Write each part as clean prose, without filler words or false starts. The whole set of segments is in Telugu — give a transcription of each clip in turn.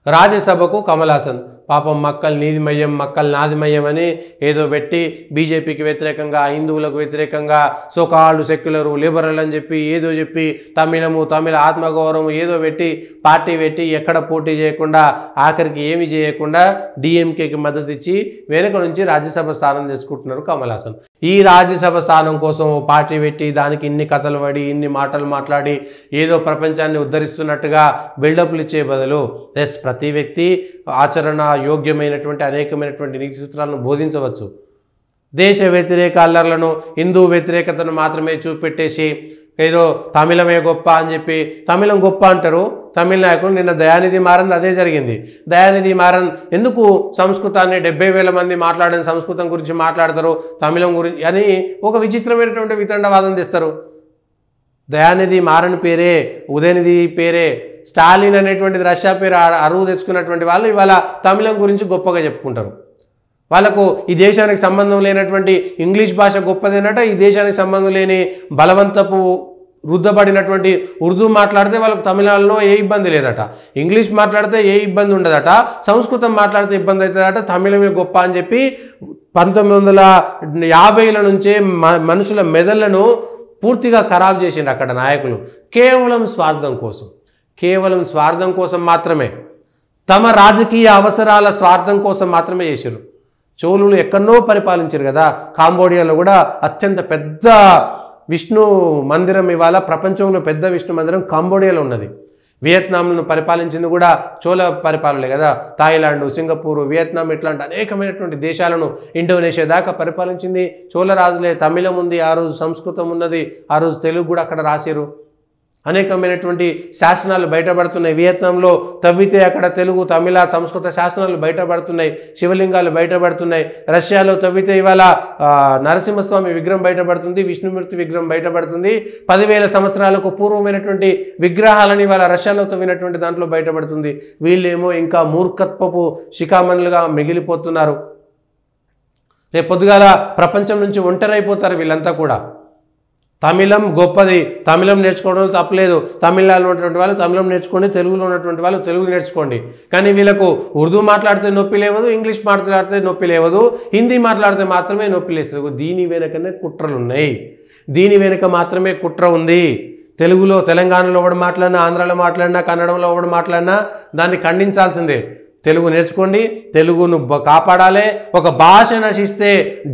రాజ్యసభకు కమల్ హాసన్ పాపం మక్కల్ నీదిమయ్యం మక్కల్ నాదిమయ్యం అని ఏదో పెట్టి బీజేపీకి వ్యతిరేకంగా హిందువులకు వ్యతిరేకంగా సోకాళ్ళు సెక్యులరు లిబరల్ అని చెప్పి ఏదో చెప్పి తమిళ ఆత్మగౌరవం ఏదో పెట్టి పార్టీ పెట్టి ఎక్కడ పోటీ చేయకుండా ఆఖరికి ఏమి చేయకుండా డిఎంకేకి మద్దతు ఇచ్చి వెనుక నుంచి రాజ్యసభ స్థానం తెచ్చుకుంటున్నారు కమల్ హాసన్. ఈ రాజ్యసభ స్థానం కోసం పార్టీ పెట్టి దానికి ఇన్ని కథలు పడి ఇన్ని మాటలు మాట్లాడి ఏదో ప్రపంచాన్ని ఉద్ధరిస్తున్నట్టుగా బిల్డప్లు ఇచ్చే బదులు ప్రతి వ్యక్తి ఆచరణ యోగ్యమైనటువంటి అనేకమైనటువంటి నీతి సూత్రాలను బోధించవచ్చు. దేశ వ్యతిరేక అల్లర్లను హిందూ వ్యతిరేకతను మాత్రమే చూపెట్టేసి ఏదో తమిళమే గొప్ప అని చెప్పి తమిళం గొప్ప అంటారు తమిళ నాయకులు. నిన్న దయానిధి మారన్ అదే జరిగింది. దయానిధి మారన్ ఎందుకు సంస్కృతాన్ని 70,000 మంది మాట్లాడిన సంస్కృతం గురించి మాట్లాడతారు తమిళం గురించి అని ఒక విచిత్రమైనటువంటి వితండవాదం తెస్తారు. దయానిధి మారన్ పేరే ఉదయనిధి పేరే స్టాలిన్ అనేటువంటిది రష్యా పేరు అరువు తెచ్చుకున్నటువంటి వాళ్ళు ఇవాళ తమిళం గురించి గొప్పగా చెప్పుకుంటారు. వాళ్ళకు ఈ దేశానికి సంబంధం లేనటువంటి ఇంగ్లీష్ భాష గొప్పదేనట, ఈ దేశానికి సంబంధం లేని బలవంతపు రుద్దబడినటువంటి ఉర్దూ మాట్లాడితే వాళ్ళకు తమిళనాడులో ఏ ఇబ్బంది లేదట, ఇంగ్లీష్ మాట్లాడితే ఏ ఇబ్బంది ఉండదట, సంస్కృతం మాట్లాడితే ఇబ్బంది అవుతుందట, తమిళమే గొప్ప అని చెప్పి 1950ల నుంచే మనుషుల మెదళ్లను పూర్తిగా ఖరాబ్ చేసిండు అక్కడ నాయకులు. కేవలం స్వార్థం కోసం మాత్రమే, తమ రాజకీయ అవసరాల స్వార్థం కోసం మాత్రమే చేశారు. చోళులు ఎక్కడో పరిపాలించారు కదా, కాంబోడియాలో కూడా అత్యంత పెద్ద విష్ణు మందిరం ఇవాళ ప్రపంచంలో పెద్ద విష్ణు మందిరం కాంబోడియాలో ఉన్నది. వియత్నాంను పరిపాలించింది కూడా చోళ పరిపాలనలే కదా. థాయిలాండ్, సింగపూర్, వియత్నాం ఇట్లాంటి అనేకమైనటువంటి దేశాలను, ఇండోనేషియా దాకా పరిపాలించింది చోళ రాజులే. తమిళం ఉంది ఆ రోజు, సంస్కృతం ఉన్నది ఆ రోజు, తెలుగు కూడా అక్కడ రాశారు. అనేకమైనటువంటి శాసనాలు బయటపడుతున్నాయి. వియత్నాంలో తవ్వితే అక్కడ తెలుగు, తమిళ, సంస్కృత శాసనాలు బయటపడుతున్నాయి, శివలింగాలు బయటపడుతున్నాయి. రష్యాలో తవ్వితే ఇవాళ నరసింహస్వామి విగ్రహం బయటపడుతుంది, విష్ణుమూర్తి విగ్రహం బయటపడుతుంది. 10,000 సంవత్సరాలకు పూర్వమైనటువంటి విగ్రహాలని ఇవాళ రష్యాలో తవ్వినటువంటి దాంట్లో బయటపడుతుంది. వీళ్ళేమో ఇంకా మూర్ఖత్వపు శిఖామణులుగా మిగిలిపోతున్నారు. రేపు పొద్దుగాల ప్రపంచం నుంచి ఒంటరైపోతారు వీళ్ళంతా కూడా. తమిళం గొప్పది, తమిళం నేర్చుకోవడం తప్పలేదు, తమిళనాడులో ఉన్నటువంటి వాళ్ళు తమిళం నేర్చుకోండి, తెలుగులో ఉన్నటువంటి వాళ్ళు తెలుగు నేర్చుకోండి. కానీ వీళ్ళకు ఉర్దూ మాట్లాడితే నొప్పి లేవదు, ఇంగ్లీష్ మాట్లాడితే నొప్పి లేవదు, హిందీ మాట్లాడితే మాత్రమే నొప్పి లేస్తుంది. దీని వెనుకనే కుట్రలు ఉన్నాయి, దీని వెనుక మాత్రమే కుట్ర ఉంది. తెలుగులో తెలంగాణలో ఒకటి మాట్లాడినా, ఆంధ్రాలో మాట్లాడినా, కన్నడంలో ఒకటి మాట్లాడినా దాన్ని ఖండించాల్సిందే. తెలుగు నేర్చుకోండి, తెలుగును కాపాడాలి. ఒక భాష నశిస్తే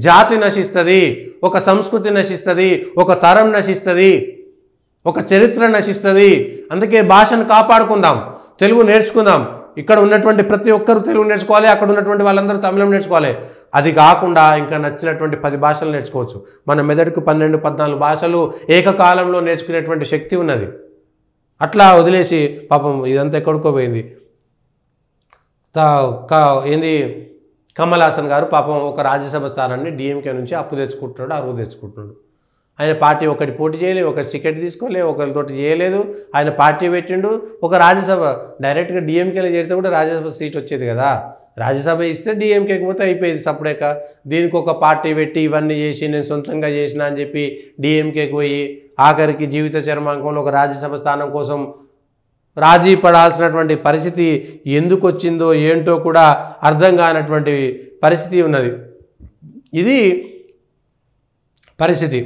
జాతి నశిస్తుంది, ఒక సంస్కృతి నశిస్తుంది, ఒక తరం నశిస్తుంది, ఒక చరిత్ర నశిస్తుంది. అందుకే భాషను కాపాడుకుందాం, తెలుగు నేర్చుకుందాం. ఇక్కడ ఉన్నటువంటి ప్రతి ఒక్కరు తెలుగు నేర్చుకోవాలి, అక్కడ ఉన్నటువంటి వాళ్ళందరూ తమిళం నేర్చుకోవాలి. అది కాకుండా ఇంకా నచ్చినటువంటి 10 భాషలు నేర్చుకోవచ్చు. మన మెదడుకు 12-14 భాషలు ఏకకాలంలో నేర్చుకునేటువంటి శక్తి ఉన్నది. అట్లా వదిలేసి పాపం ఇదంతా ఎక్కడికో పోయింది. ఏంది కమల్ హాసన్ గారు పాపం ఒక రాజ్యసభ స్థానాన్ని డిఎంకే నుంచి అప్పు తెచ్చుకుంటున్నాడు, అరువు తెచ్చుకుంటున్నాడు. ఆయన పార్టీ ఒకటి పోటీ చేయలేదు, ఒకటి టికెట్ తీసుకోలేదు, ఒకరితోటి చేయలేదు. ఆయన పార్టీ పెట్టిండు, ఒక రాజ్యసభ డైరెక్ట్గా డిఎంకేలో చేరితే కూడా రాజ్యసభ సీట్ వచ్చేది కదా. రాజ్యసభ ఇస్తే డిఎంకేకి పోతే అయిపోయింది సపరేక. దీనికి ఒక పార్టీ పెట్టి ఇవన్నీ చేసి నేను సొంతంగా చేసిన అని చెప్పి డిఎంకేకి పోయి ఆఖరికి జీవిత చర్మాంకంలో ఒక రాజ్యసభ స్థానం కోసం రాజీ పడాల్సినటువంటి పరిస్థితి ఎందుకు వచ్చిందో ఏంటో కూడా అర్థం కానటువంటి పరిస్థితి ఉన్నది. ఇది పరిస్థితి.